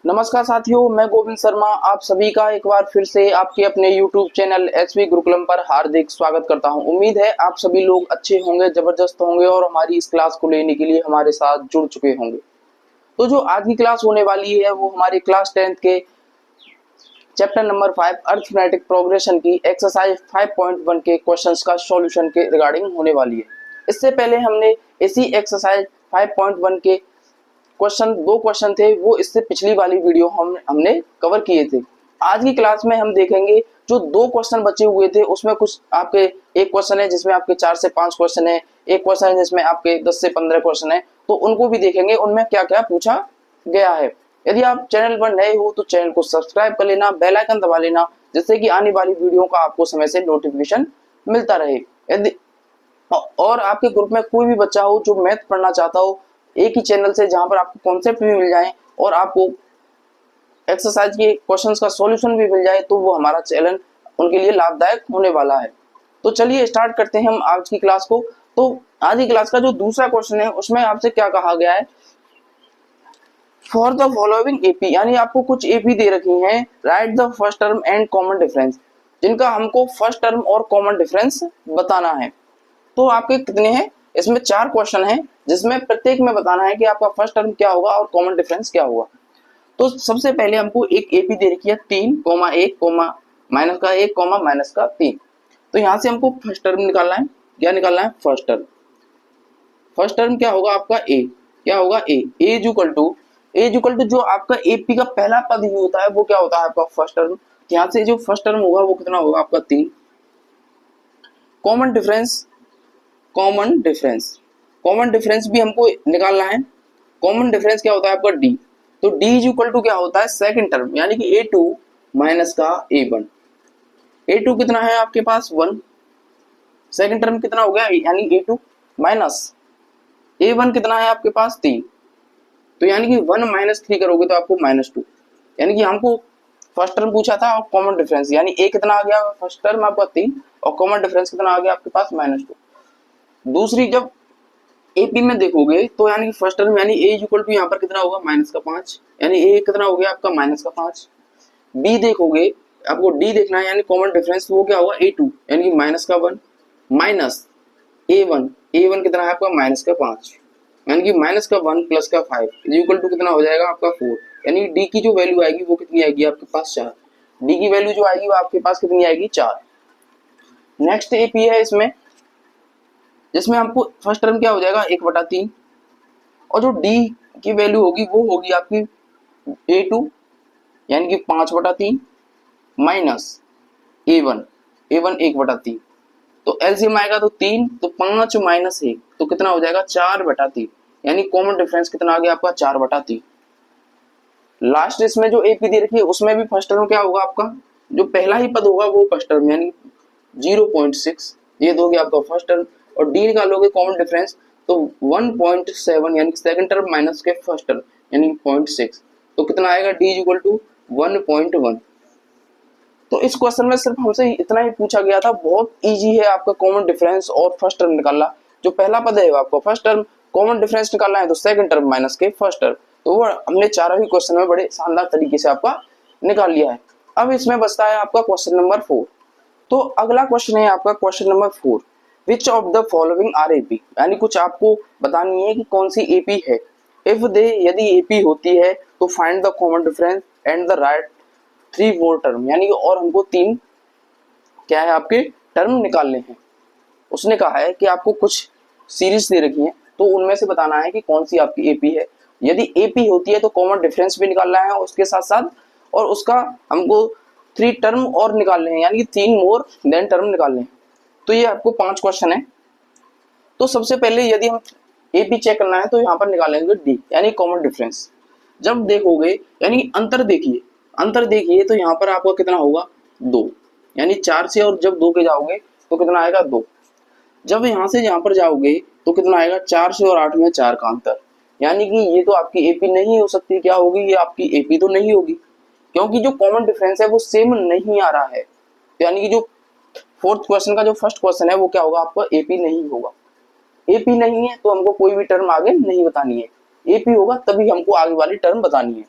नमस्कार साथियों, मैं गोविंद शर्मा आप सभी का एक बार फिर से आपके अपने YouTube चैनल एसवी गुरुकुलम पर हार्दिक स्वागत करता हूं। उम्मीद है आप सभी लोग अच्छे होंगे, जबरदस्त होंगे और हमारी इस क्लास को लेने के लिए हमारे साथ जुड़ चुके होंगे। तो जो आज की क्लास होने वाली है वो हमारी क्लास 10th के चैप्टर नंबर 5 अर्थमेटिक प्रोग्रेशन की एक्सरसाइज 5.1 के क्वेश्चंस का सॉल्यूशन के रिगार्डिंग होने वाली है। इससे पहले हमने इसी एक्सरसाइज 5.1 के दो क्वेश्चन थे, वो इससे पिछली वाली वीडियो हमने कवर किए थे। आज की क्लास में हम देखेंगे जो दो क्वेश्चन बचे हुए थे उसमें कुछ आपके एक क्वेश्चन है जिसमें आपके 4 से 5 क्वेश्चन है, एक क्वेश्चन है जिसमें आपके 10 से 15 क्वेश्चन है, तो उनको भी देखेंगे उनमें क्या क्या पूछा गया है। यदि आप चैनल पर नए हो तो चैनल को सब्सक्राइब कर लेना, बेल आइकन दबा लेना, जिससे कि आने वाली वीडियो का आपको समय से नोटिफिकेशन मिलता रहे। यदि और आपके ग्रुप में कोई भी बच्चा हो जो मैथ पढ़ना चाहता हो एक ही चैनल से, जहां पर आपको कॉन्सेप्ट भी मिल जाए और आपको एक्सरसाइज के क्वेश्चंस का सॉल्यूशन भी मिल जाए, तो वो हमारा चैनल उनके लिए लाभदायक होने वाला है। तो चलिए स्टार्ट करते हैं हम आज की क्लास को। तो आज की क्लास का जो दूसरा क्वेश्चन है उसमें आपसे क्या कहा गया है, फॉर द फॉलोइंग एपी, यानी आपको कुछ एपी दे रखी हैं, right the first term and common difference, जिनका हमको फर्स्ट टर्म और कॉमन डिफरेंस बताना है। तो आपके कितने हैं, इसमें 4 क्वेश्चन हैं जिसमें प्रत्येक में बताना है कि आपका फर्स्ट टर्म क्या होगा और कॉमन डिफरेंस क्या होगा। तो सबसे पहले हमको एक एपी दे रखी है 3, 1, माइनस का 1, माइनस का 3। तो यहाँ से हमको फर्स्ट टर्म निकालना है। क्या निकालना है? First term. फर्स्ट टर्म क्या होगा आपका? ए। क्या होगा? ए इज इक्वल टू जो आपका एपी का पहला पद ही होता है वो क्या होता है? आपका फर्स्ट टर्म। यहाँ से जो फर्स्ट टर्म होगा वो कितना होगा? आपका 3। कॉमन डिफरेंस, कॉमन डिफरेंस भी हमको निकालना है। कॉमन डिफरेंस क्या होता है? आपका डी। तो डी इज इक्वल टू क्या होता है? सेकंड टर्म, यानी कि a2 माइनस का a1। a2 कितना है आपके पास? 1। सेकंड टर्म कितना हो गया? यानी a2 माइनस a1 कितना है आपके पास? 3। तो यानी कि 1 माइनस 3 करोगे तो आपको -2। यानी कि हमको फर्स्ट टर्म पूछा था और कॉमन डिफरेंस, यानी a कितना आ गया? फर्स्ट टर्म आपका 3 और कॉमन डिफरेंस कितना आ गया आपके पास? -2। दूसरी जब एपी में देखोगे तो यानी कि फर्स्ट टर्म यानी a इज इक्वल टू यहाँ पर कितना होगा? -5, यानी a कितना हो गया आपका? -5। बी देखोगे, आपको डी देखना है, यानी कॉमन डिफरेंस, वो क्या होगा? a2 यानी कि -1 माइनस a1 कितना है आपका? -5, यानी कि -1 प्लस का 5 इज इक्वल टू कितना हो जाएगा आपका? 4। यानी डी की जो वैल्यू आएगी वो कितनी आएगी आपके पास? 4। डी की वैल्यू जो आएगी वो आपके पास कितनी आएगी? 4। नेक्स्ट एपी है इसमें, जिसमें हमको फर्स्ट टर्म क्या हो जाएगा? 1/3 और जो डी की वैल्यू होगी वो होगी आपकी a2 यानी कि 5/3 माइनस a1 1/3। तो एलसीएम आएगा तो 3, तो 5 माइनस 1 तो कितना हो जाएगा? 4/3। यानी कॉमन डिफरेंस कितना आ गया आपका? 4/3। लास्ट इसमें जो एपी दे रखी है उसमें भी फर्स्ट टर्म क्या होगा आपका? जो पहला ही पद होगा वो फर्स्ट टर्म, यानी 0.6 ये दोगे आपका फर्स्ट टर्म, और डी निकालोगे कॉमन डिफरेंस तो 1.7 यानी सेकंड टर्म माइनस के फर्स्ट टर्म यानी 0.6, तो कितना आएगा? D is equal to 1.1। तो इस क्वेश्चन में सिर्फ हमसे इतना ही पूछा गया था, बहुत इजी है आपका कॉमन डिफरेंस और फर्स्ट टर्म निकालना। जो पहला पद है आपका फर्स्ट टर्म, कॉमन डिफरेंस निकालना है तो सेकंड टर्म माइनस के फर्स्ट टर्म, तो वो हमने चारों ही क्वेश्चन में बड़े शानदार तरीके से आपका निकाल लिया है। अब इसमें बचता है आपका क्वेश्चन नंबर 4। तो अगला क्वेश्चन है आपका question number 4, which of the following are AP, यानी कुछ आपको बतानी है कि कौन सी एपी है। इफ दे, यदि एपी होती है तो find the common difference and the right 3 more term, यानी और हमको 3 क्या है आपके टर्म निकालने हैं। उसने कहा है कि आपको कुछ सीरीज दे रखी है तो उनमें से बताना है कि कौन सी आपकी एपी है। यदि एपी होती है तो कॉमन डिफरेंस भी निकालना है उसके साथ साथ, और उसका हमको 3 टर्म और निकालने हैं, यानी कि 3 मोर देन टर्म निकालने हैं। तो ये आपको 5 क्वेश्चन है। तो सबसे पहले यदि हम एपी चेक करना है तो यहाँ पर निकालेंगे डी यानी कॉमन डिफरेंस। जब देखोगे यानी अंतर देखिए तो यहाँ पर आपका कितना होगा? 2, यानी 4 से और जब 2 के जाओगे तो कितना आएगा? 2। जब यहाँ से यहाँ पर जाओगे तो कितना आएगा? 4 से और 8 में 4 का अंतर, यानी कि ये तो आपकी एपी नहीं हो सकती। क्या होगी? ये आपकी एपी तो नहीं होगी, क्योंकि जो कॉमन डिफरेंस है वो सेम नहीं आ रहा है। यानी कि जो फोर्थ क्वेश्चन का जो फर्स्ट क्वेश्चन है वो क्या होगा? आपका एपी नहीं होगा। एपी नहीं है तो हमको कोई भी टर्म आगे नहीं बतानी है, एपी होगा तभी हमको आगे वाली टर्म बतानी है।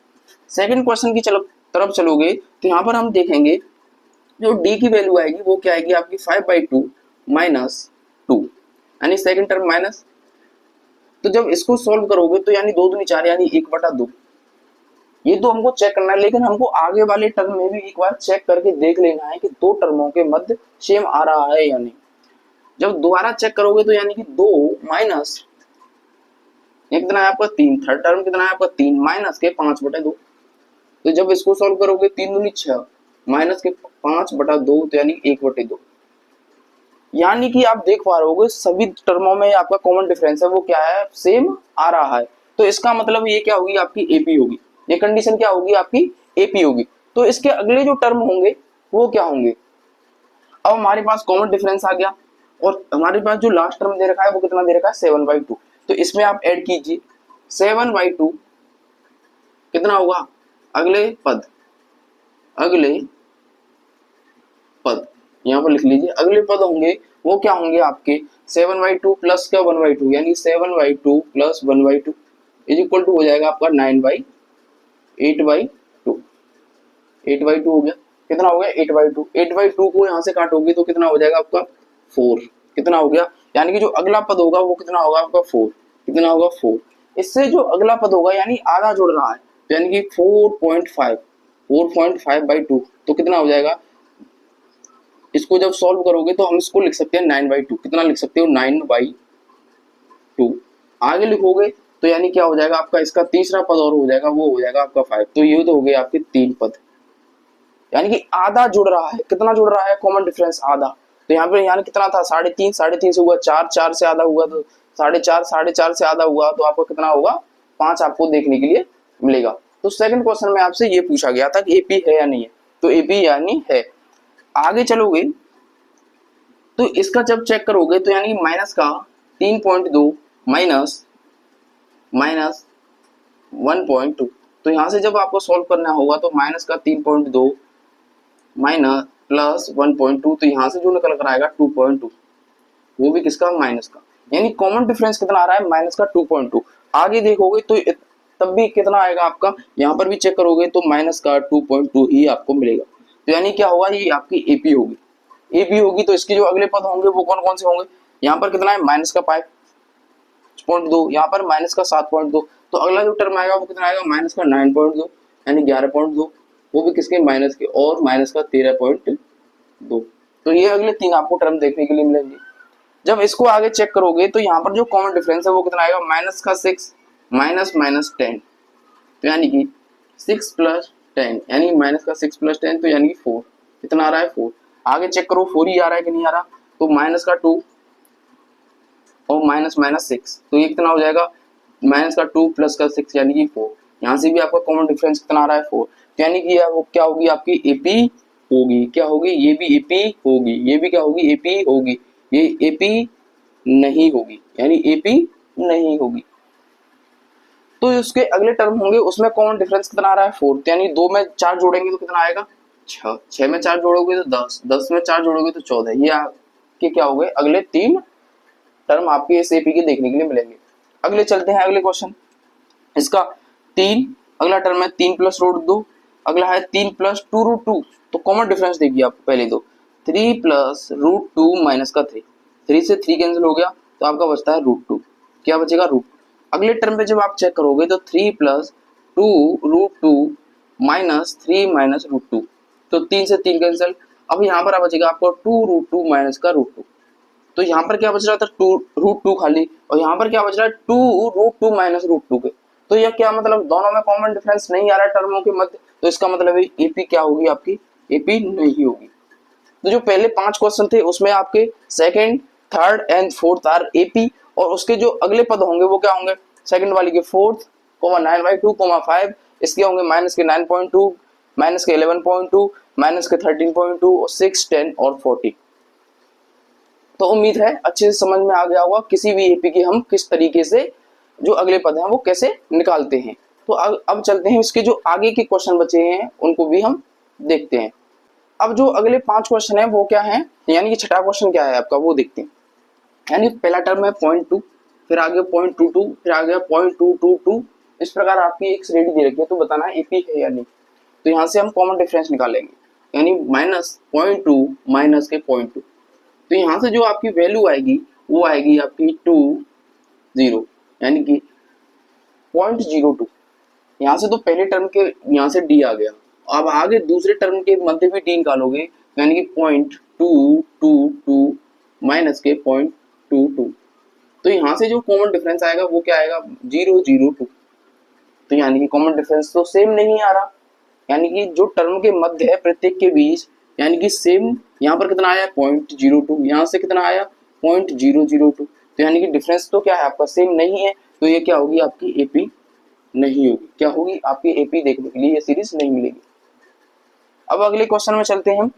सेकंड क्वेश्चन की तरफ चलोगे तो यहाँ पर हम देखेंगे जो डी की वैल्यू आएगी वो क्या आएगी आपकी 5/2 माइनस 2, यानी सेकंड टर्म माइनस। तो जब इसको सॉल्व करोगे तो यानी 2 दूनी 4 यानी 1/2। ये तो हमको चेक करना है, लेकिन हमको आगे वाले टर्म में भी एक बार चेक करके देख लेना है कि दो टर्मों के मध्य सेम आ रहा है या नहीं। जब दोबारा चेक करोगे तो यानी कि 2 माइनस कितना है आपका 3, थर्ड टर्म कितना है आपका 3 माइनस के 5/2। तो जब इसको सॉल्व करोगे 3 दूनी 6 माइनस के 5/2 तो यानी 1/2। यानी कि आप देख पा रहे होगे सभी टर्मों में आपका कॉमन डिफरेंस है वो क्या है, सेम आ रहा है। तो इसका मतलब ये क्या होगी आपकी एपी होगी, ये कंडीशन क्या होगी आपकी एपी होगी। तो इसके अगले जो टर्म होंगे वो क्या होंगे, अब हमारे पास कॉमन डिफरेंस आ गया और हमारे पास जो लास्ट टर्म दे रखा है वो कितना दे रखा है 7/2। तो इसमें आप ऐड कीजिए 7/2 कितना होगा अगले पद, अगले पद यहाँ पर लिख लीजिए, अगले पद होंगे वो क्या होंगे आपके 7/2 प्लस क्या 1/2, यानी 7/2 प्लस 1/2 इज इक्वल टू हो जाएगा आपका 9/8/2। 8/2 हो गया, कितना हो गया 8/2। 8/2 को यहाँ से काटोगे तो कितना हो जाएगा आपका 4, कितना हो गया, यानी कि जो अगला पद होगा वो कितना होगा आपका 4, कितना होगा 4। इससे जो अगला पद होगा यानी आधा जुड़ रहा है तो यानी कि 4.5/2 तो कितना हो जाएगा, इसको जब सॉल्व करोगे तो हम इसको लिख सकते हैं 9/2, कितना लिख सकते हो 9/2। आगे लिखोगे तो यानी क्या हो जाएगा आपका इसका तीसरा पद और हो जाएगा वो हो जाएगा आपका 5। तो ये तो हो गए आपके 3 पद, यानी कि आधा जुड़ रहा है, कितना जुड़ रहा है कॉमन डिफरेंस आधा। तो यहाँ पे यहाँ कितना था 3.5, 3.5 से हुआ 4, 4 से आधा हुआ तो 4.5, 4.5 से आधा हुआ तो आपको कितना होगा 5 आपको देखने के लिए मिलेगा। तो सेकंड क्वेश्चन में आपसे ये पूछा गया था कि एपी है या नहीं है, तो एपी यानी है। आगे चलोगे तो इसका जब चेक करोगे तो यानी माइनस का 3.2 माइनस 1.2। तो यहाँ से जब आपको सॉल्व करना होगा तो माइनस का 3.2 माइनस प्लस 1.2, तो यहाँ से जो निकल कर आएगा 2.2, वो भी किसका माइनस का, यानी कॉमन डिफरेंस कितना आ रहा है माइनस का 2.2। आगे देखोगे तो तब भी कितना आएगा आपका, यहाँ पर भी चेक करोगे तो माइनस का 2.2 ही आपको मिलेगा। तो यानी क्या होगा ये आपकी एपी होगी, एपी होगी। तो इसके जो अगले पद होंगे वो कौन कौन से होंगे, यहाँ पर कितना है माइनस का 5.2, यहाँ पर माइनस का 7.2। तो अगला जो टर्म आएगा वो कितना आएगा माइनस का 9.2 यानी 11.2, वो भी किसके माइनस के, और माइनस का 13.2। तो ये अगले 3 आपको टर्म देखने के लिए मिलेंगे। जब इसको आगे चेक करोगे तो यहाँ पर जो कॉमन डिफरेंस है वो कितना आएगा माइनस का 6 माइनस 10, तो यानी कि 6 प्लस 10 यानी माइनस का 6 प्लस 10 तो यानी कि 4, कितना आ रहा है 4। आगे चेक करो 4 ही आ रहा है कि नहीं आ रहा, तो माइनस का 2 और माइनस 6, तो ये कितना हो जाएगा माइनस का 2 प्लस का 6 यानी कि 4। यहाँ से भी आपका कॉमन डिफरेंस कितना आ रहा है 4, यानी कि वो क्या होगी आपकी एपी होगी, क्या होगी ये भी एपी होगी, ये भी क्या होगी एपी होगी, ये एपी नहीं होगी, यानी एपी नहीं होगी। तो उसके अगले टर्म होंगे उसमें कॉमन डिफरेंस कितना आ रहा है 4, यानी 2 में 4 जोड़ेंगे तो कितना आएगा 6, 6 में 4 जोड़ोगे तो 10, 10 में 4 जोड़ोगे तो 14। ये आपके क्या हो गए अगले 3 टर्म आपके इस एपी के देखने के लिए मिलेंगे। अगले चलते हैं अगले क्वेश्चन, इसका 3 अगला टर्म है 3 प्लस रूट 2, अगला है 3 प्लस 2√2। तो कॉमन डिफरेंस देखिए आप पहले तो 3 प्लस √2 माइनस का 3, 3 से 3 कैंसिल हो गया तो आपका बचता है √2, क्या बचेगा √2। अगले टर्म पे जब आप चेक करोगे तो 3 प्लस 2√2 माइनस 3 माइनस √2, तो 3 से 3 कैंसिल। अब यहाँ पर बचेगा आपको 2√2 माइनस का √2, तो यहाँ पर क्या बच रहा था 2√2 खाली, और यहाँ पर क्या बच रहा है 2√2 माइनस √2 के। तो यह क्या मतलब दोनों में कॉमन डिफरेंस नहीं आ रहा है टर्मों के मध्य, तो इसका मतलब है एपी क्या होगी आपकी एपी नहीं होगी। तो जो पहले 5 क्वेश्चन थे उसमें आपके second third and fourth are AP, और उसके जो अगले पद होंगे वो क्या होंगे सेकंड वाली के 4th, 9/2, 5, इसके होंगे माइनस के 9.2, माइनस के 11.2, माइनस के 13.2, 6, 10 और 40। तो उम्मीद है अच्छे से समझ में आ गया होगा किसी भी एपी के हम किस तरीके से जो अगले पद हैं वो कैसे निकालते हैं। तो अब चलते हैं इसके जो आगे के क्वेश्चन बचे हैं उनको भी हम देखते हैं। अब जो अगले 5 क्वेश्चन है वो क्या है, यानी कि छठा क्वेश्चन क्या है आपका वो देखते हैं। यानी पहला टर्म है 0.2, फिर आगे 0.22, फिर आ गया 0.222, इस प्रकार आपकी एक रेडी दे रखी है, तो बताना है एपी है या नहीं। तो यहाँ से हम कॉमन डिफरेंस निकालेंगे, यानी -0.2 माइनस के 0.2। तो यहाँ से जो आपकी वैल्यू आएगी वो आएगी आपकी 2 0, यानी कि 0.02। यहाँ से तो पहले टर्म के यहाँ से डी आ गया, अब आगे दूसरे टर्म के मध्य भी डी निकालोगे, यानी कि 0.222 माइनस के 0.22। तो यहाँ से जो कॉमन डिफरेंस आएगा वो क्या आएगा 002। तो यानी कि कॉमन डिफरेंस तो सेम नहीं आ रहा, यानी कि जो टर्म के मध्य है प्रत्येक के बीच, यानी कि सेम यहाँ पर कितना आया 0.02, यहाँ से कितना आया 0.002। तो यानी कि डिफरेंस तो क्या है आपका सेम नहीं है, तो ये क्या होगी आपकी एपी नहीं होगी। क्या होगी आपकी एपी देखने के लिए ये सीरीज नहीं मिलेगी। अब अगले क्वेश्चन में चलते हैं हम।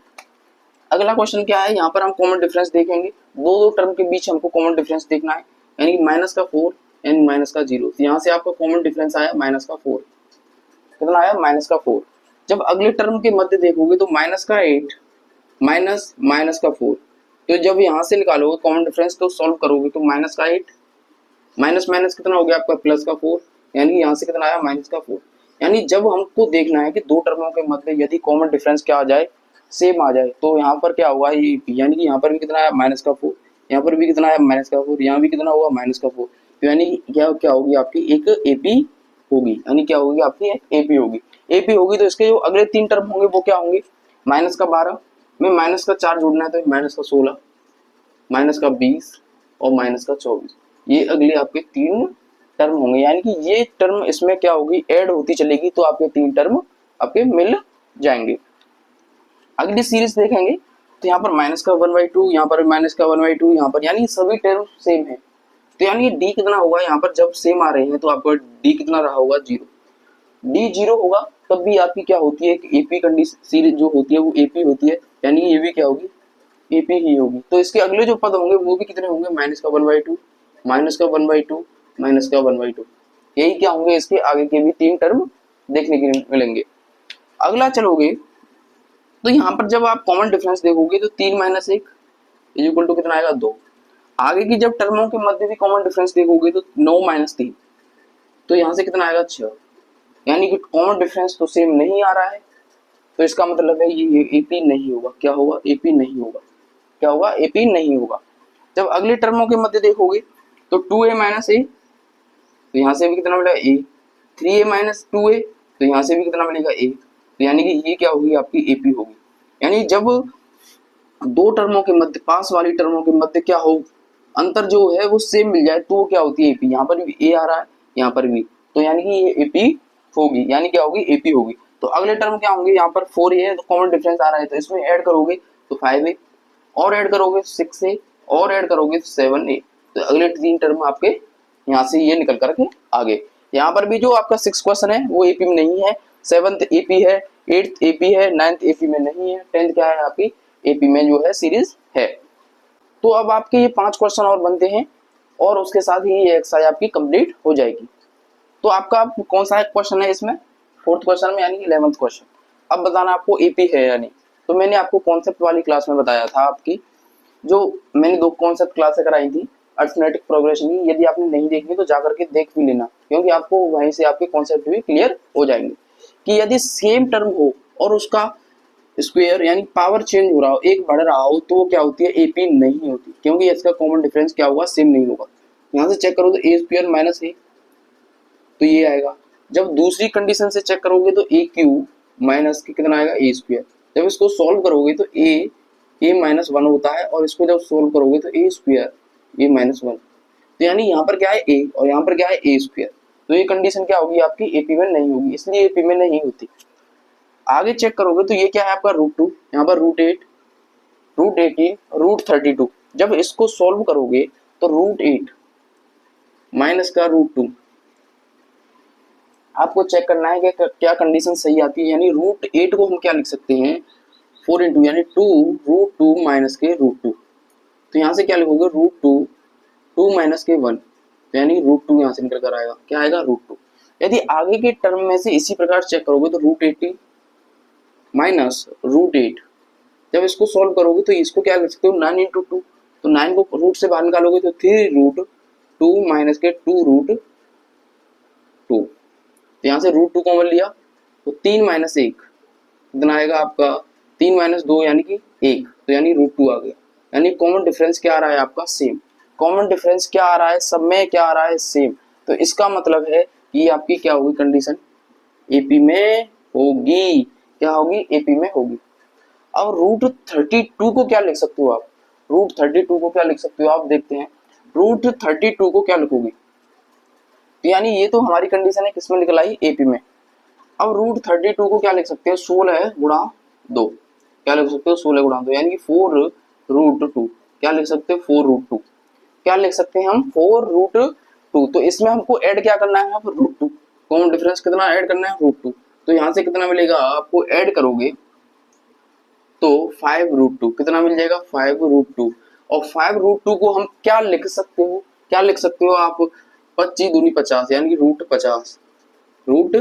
अगला क्वेश्चन क्या है, यहाँ पर हम कॉमन डिफरेंस देखेंगे, दो टर्म के बीच हमको कॉमन डिफरेंस देखना है, यानी कि -4 एंड -0। यहाँ से आपका कॉमन डिफरेंस आया -4, कितना आया -4। जब अगले टर्म के मध्य देखोगे तो -8 -4। तो जब यहाँ से निकालोगे कॉमन डिफरेंस तो सॉल्व करोगे तो -8 माइनस माइनस कितना हो गया आपका +4, यानी कि यहाँ से कितना आया -4। यानी जब हमको देखना है कि दो टर्मों के मध्य यदि कॉमन डिफरेंस क्या आ जाए सेम आ जाए, तो यहाँ पर क्या होगा ये यानी कि यहाँ पर भी कितना आया -4, यहाँ पर भी कितना आया -4, यहाँ भी कितना होगा -4। तो यानी क्या क्या होगी आपकी एक एपी होगी, यानी क्या होगी आपकी एपी होगी। एपी होगी तो इसके जो अगले 3 टर्म होंगे वो क्या होंगे, -12 में -4 जोड़ना है तो -16, -20 और -24। ये अगले आपके 3 टर्म होंगे, यानी कि ये टर्म इसमें क्या होगी ऐड होती चलेगी, तो आपके 3 टर्म आपके मिल जाएंगे। अगली सीरीज देखेंगे तो यहाँ पर -1/2, यहाँ पर -1/2, यहाँ पर, यानी सभी टर्म सेम है। तो यानी डी कितना होगा यहाँ पर जब सेम आ रहे हैं तो आपका डी कितना रहा होगा 0। डी 0 होगा तब भी आपकी क्या होती है एपी कंडीशन सीरीज जो होती है वो एपी होती है, यानी ये भी क्या होगी एपी ही होगी। तो इसके अगले जो पद होंगे वो भी कितने होंगे -1/2, -1/2, -1/2। यही क्या होंगे इसके आगे के भी 3 टर्म देखने के मिलेंगे। अगला चलोगे तो यहाँ पर जब आप कॉमन डिफरेंस देखोगे तो 3 - 1 इक्वल टू कितना आएगा 2। आगे की जब टर्मों के मध्य भी कॉमन डिफरेंस देखोगे तो 9 - 3, तो यहाँ से कितना आएगा 6, यानी कि कॉमन डिफरेंस तो सेम नहीं आ रहा है, तो इसका मतलब है ये एपी नहीं होगा। क्या होगा एपी नहीं होगा, क्या होगा एपी नहीं होगा। जब अगले टर्मों के मध्य देखोगे तो 2a - a, तो यहाँ से भी कितना मिलेगा a, 3a - 2a, तो यहाँ से भी कितना मिलेगा a, तो यानी कि ये क्या होगी आपकी एपी होगी। यानी जब दो टर्मों के मध्य पास वाली टर्मों के मध्य क्या हो अंतर जो है वो सेम मिल जाए तो क्या होती है एपी। यहाँ पर भी ए आ रहा है यहाँ पर भी, तो यानी कि ये एपी होगी, यानी क्या होगी एपी होगी। तो अगले टर्म क्या होंगे, यहाँ पर 4a है तो कॉमन डिफरेंस आ रहा है तो इसमें ऐड करोगे तो 5a, और ऐड करोगे 6a, और ऐड करोगे 7a। तो अगले 3 टर्म आपके यहाँ से ये निकल करके आगे। यहाँ पर भी जो आपका 6 क्वेश्चन है वो एपी में नहीं है, 7th एपी है, 8th एपी है, 9th एपी में नहीं है, 10th क्या है आपकी एपी में जो है सीरीज है। तो अब आपके ये 5 क्वेश्चन और बनते हैं और उसके साथ ही ये एक्सरसाइज आपकी कंप्लीट हो जाएगी। तो आपका कौन सा क्वेश्चन है इसमें 4th क्वेश्चन में, यानी कि 11th क्वेश्चन। अब बताना आपको एपी है या नहीं। तो मैंने आपको कॉन्सेप्ट वाली क्लास में बताया था आपकी, जो मैंने 2 कॉन्सेप्ट क्लासें कराई थी अर्थमेटिक प्रोग्रेशन की। यदि आपने नहीं देखी तो जाकर के देख भी लेना, क्योंकि आपको वहीं से आपके कॉन्सेप्ट भी क्लियर हो जाएंगे कि यदि सेम टर्म हो और उसका स्क्वायर यानी पावर चेंज हो रहा हो, एक बढ़ रहा हो, तो क्या होती है एपी नहीं होती, क्योंकि इसका कॉमन डिफरेंस क्या होगा सेम नहीं होगा। यहाँ से चेक करो तो ए स्क्वायर माइनस ए, तो ये आएगा। जब दूसरी कंडीशन से चेक करोगे तो ए क्यू माइनस के कितना आएगा ए स्क्वायर। जब इसको सॉल्व करोगे तो ए -1 होता है, और इसको जब सोल्व करोगे तो ए स्क्वायर -1। तो यानी यहाँ पर क्या है ए और यहाँ पर क्या है ए स्क्वायर। तो ये कंडीशन क्या होगी आपकी एपी में नहीं होगी, इसलिए एपी में नहीं होती। आगे चेक करोगे तो ये क्या है आपका √2, यहाँ पर √8, √18, √32। जब इसको सॉल्व करोगे तो √8 माइनस का √2 आपको चेक करना है कि क्या कंडीशन सही आती है। यानी √8 को हम क्या लिख सकते हैं 4 इंटू यानी 2 माइनस के √2। तो यहाँ से क्या लिखोगे √2 माइनस के 1, तो यानी √2 यहाँ से निकल कर आएगा, क्या आएगा √2। यदि आगे के टर्म में से इसी प्रकार चेक करोगे तो √80 माइनस √8, जब इसको सॉल्व करोगे तो इसको क्या लिख सकते हो 9 इंटू 2, तो 9 को रूट से बाहर निकालोगे तो 3 √2 माइनस के 2 √2, तो यहाँ से √2 कॉमन लिया तो 3 माइनस 1 कितना आएगा आपका 3 माइनस 2 यानी कि 1, तो यानी √2 आ गया। यानी कॉमन डिफरेंस क्या आ रहा है आपका सेम। कॉमन डिफरेंस क्या आ रहा है, सब में क्या आ रहा है सेम। तो इसका मतलब है कि आपकी क्या होगी कंडीशन, एपी में होगी। क्या होगी, एपी में होगी। अब √32 को क्या लिख सकते हो आप, √32 को क्या लिख सकते हो आप, देखते हैं। √32 को क्या लिखोगे, तो यानी ये तो हमारी कंडीशन है किसमें निकल आई, एपी में। अब √32 को क्या लिख सकते हैं, 16 गुणा 2। क्या लिख सकते हो, 16 गुणा 2 यानी कि 4√2। क्या लिख सकते हो, 4√2। क्या लिख सकते हैं हम, 4√2। तो इसमें हमको ऐड क्या करना है, √2। कॉमन डिफरेंस कितना ऐड करना है, √2। तो यहाँ से कितना मिलेगा आपको, ऐड करोगे तो 5√2 कितना मिल जाएगा, 5√2। और 5√2 को हम क्या लिख सकते हो, क्या लिख सकते हो आप, 25 दूनी 50 यानी कि √50। रूट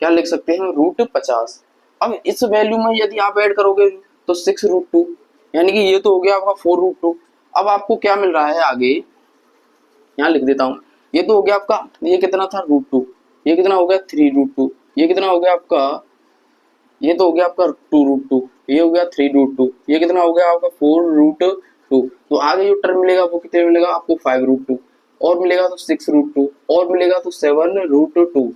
क्या लिख सकते हैं, √50। अब इस वैल्यू में यदि आप ऐड करोगे तो 6√2 यानी कि ये तो हो गया आपका 4√2। अब आपको क्या मिल रहा है आगे, यहाँ लिख देता हूँ। ये तो हो गया आपका, ये कितना था √2, ये कितना हो गया 3√2, ये कितना हो गया आपका, ये तो हो गया आपका 2√2, ये हो गया 3√2, ये कितना हो गया आपका 4√2। तो आगे जो टर्म मिलेगा वो कितने मिलेगा आपको, 5√2 और मिलेगा तो 6√2 और मिलेगा तो 7√2।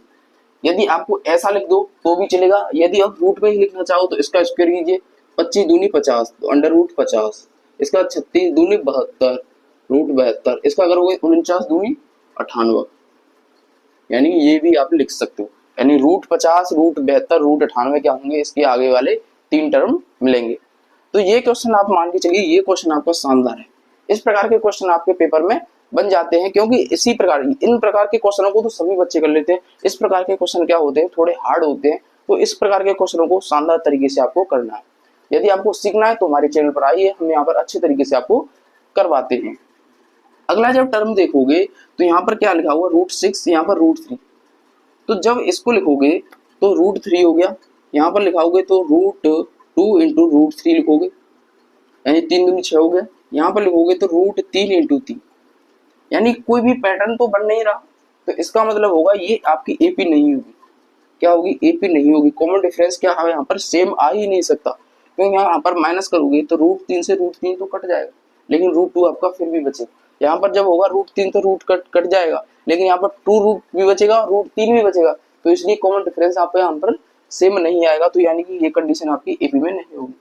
यदि आपको ऐसा लिख दो तो भी चलेगा, यदि आप रूट में ही लिखना चाहो तो इसका स्क्वायर कीजिए, 25 दूनी 50 तो √50, इसका 36 दूनी 72 √72, इसका करोगे 49 दूनी 98, यानी ये भी आप लिख सकते हो। यानी √50 √72 √98 क्या होंगे, इसके आगे वाले 3 टर्म मिलेंगे। तो ये क्वेश्चन आप मान के चलिए, ये क्वेश्चन आपका शानदार है। इस प्रकार के क्वेश्चन आपके पेपर में बन जाते हैं, क्योंकि इसी प्रकार इन प्रकार के क्वेश्चनों को तो सभी बच्चे कर लेते हैं। इस प्रकार के क्वेश्चन क्या होते हैं, थोड़े हार्ड होते हैं। तो इस प्रकार के क्वेश्चनों को शानदार तरीके से आपको करना है। यदि आपको सीखना है तो हमारे चैनल पर आइए, हम यहाँ पर अच्छे तरीके से आपको करवाते हैं। अगला जब टर्म देखोगे तो यहाँ पर क्या लिखा हुआ, √6, यहाँ पर √3। तो जब इसको लिखोगे तो √3 हो गया, यहाँ पर लिखाओगे तो √2 इंटू √3 लिखोगे, यानी 3 दूनी 6 हो गया। यहाँ पर लिखोगे तो √3 इंटू 3, यानी कोई भी पैटर्न तो बन नहीं रहा। तो इसका मतलब होगा ये आपकी एपी नहीं होगी। क्या होगी, एपी नहीं होगी। कॉमन डिफरेंस क्या है यहाँ पर, सेम आ ही नहीं सकता, क्योंकि यहाँ पर माइनस करोगे तो √3 से √3 तो कट जाएगा, लेकिन √2 आपका फिर भी बचेगा। यहाँ पर जब होगा √3 तो रूट कट जाएगा, लेकिन यहाँ पर 2 रूट भी बचेगा, √3 भी बचेगा। तो इसलिए कॉमन डिफरेंस आपको यहाँ पर सेम नहीं आएगा। तो यानी कि ये कंडीशन आपकी एपी में नहीं होगी।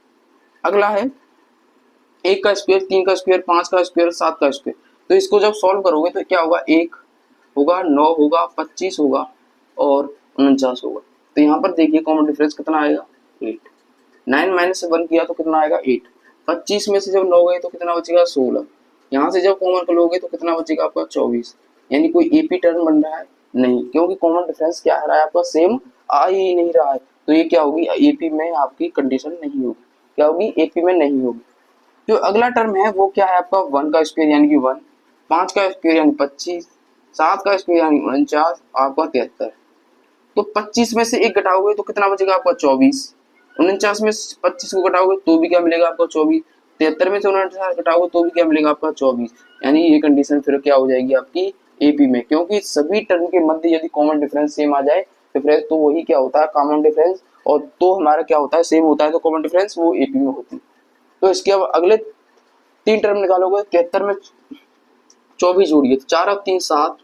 अगला है 1 का स्क्वायर, 3 का स्क्वायर, 5 का स्क्वायर, 7 का स्क्वायर। तो इसको जब सॉल्व करोगे तो क्या होगा, 1 होगा, 9 होगा, 25 होगा और 49 होगा। तो यहाँ पर देखिए कॉमन डिफरेंस कितना आएगा, 8। 9 माइनस से 1 किया तो कितना आएगा, 8। 25 में से जब 9 गए तो कितना बचेगा, 16। यहाँ से जब कॉमन कर लोगे तो कितना बचेगा आपका, 24। यानी कोई एपी टर्म बन रहा है नहीं, क्योंकि कॉमन डिफरेंस क्या आ रहा है आपका, सेम आ ही नहीं रहा है। तो ये क्या होगी, एपी में आपकी कंडीशन नहीं होगी। क्या होगी, एपी में नहीं होगी। जो अगला टर्म है वो क्या है आपका, 1 का स्क्वायर यानी कि 1, 5 का स्क्वायर यानी 25, 7 का स्क्वायर यानी 49, आपका 73। तो 25 में से 1 घटाओगे तो कितना बचेगा आपका, 24। 49 में से 25 को घटाओगे तो भी क्या मिलेगा आपको, 24। 73 में से 49 घटाओगे तो भी क्या मिलेगा आपका, 24। यानी ये कंडीशन फिर क्या हो जाएगी आपकी एपी में, क्योंकि सभी टर्म के मध्य यदि कॉमन डिफरेंस सेम आ जाए डिफरेंस तो वही क्या होता है, कॉमन डिफरेंस। और तो हमारा क्या होता है, सेम होता है, तो कॉमन डिफरेंस वो एपी में होती है। तो इसके अब अगले 3 टर्म निकालोगे, 73 में 24 जोड़िए तो 4 और 3 7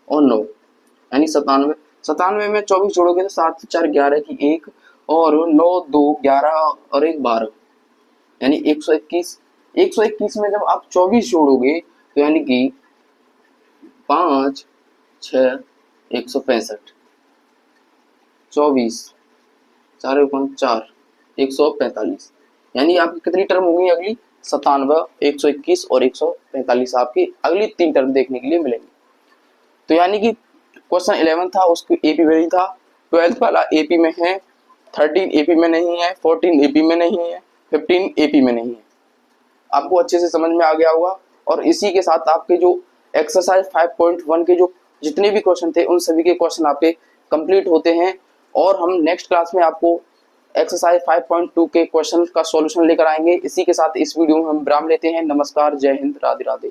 और 9 यानी 97। 97 में 24 जोड़ोगे तो 7 4 11 की 1 और 9 2 11 और 1 12 यानी 121। 121 में जब आप 24 जोड़ोगे तो यानी कि 5 6 165, 24 4 4 145, यानी आपकी कितनी टर्म होगी अगली, 97, 121 और 145 आपकी अगली 3 टर्म देखने के लिए मिलेंगे। तो यानी कि क्वेश्चन 11 था उसको एपी में ही था, 12th वाला एपी में है, 13 एपी में नहीं है, 14 एपी में नहीं है, 15 एपी में नहीं है। आपको अच्छे से समझ में आ गया होगा। और इसी के साथ आपके जो एक्सरसाइज 5.1 के जो जितने भी क्वेश्चन थे उन सभी के क्वेश्चन आपके कंप्लीट होते हैं। और हम नेक्स्ट क्लास में आपको एक्सरसाइज 5.2 के क्वेश्चन का सॉल्यूशन लेकर आएंगे। इसी के साथ इस वीडियो में हम विराम लेते हैं। नमस्कार, जय हिंद, राधे राधे।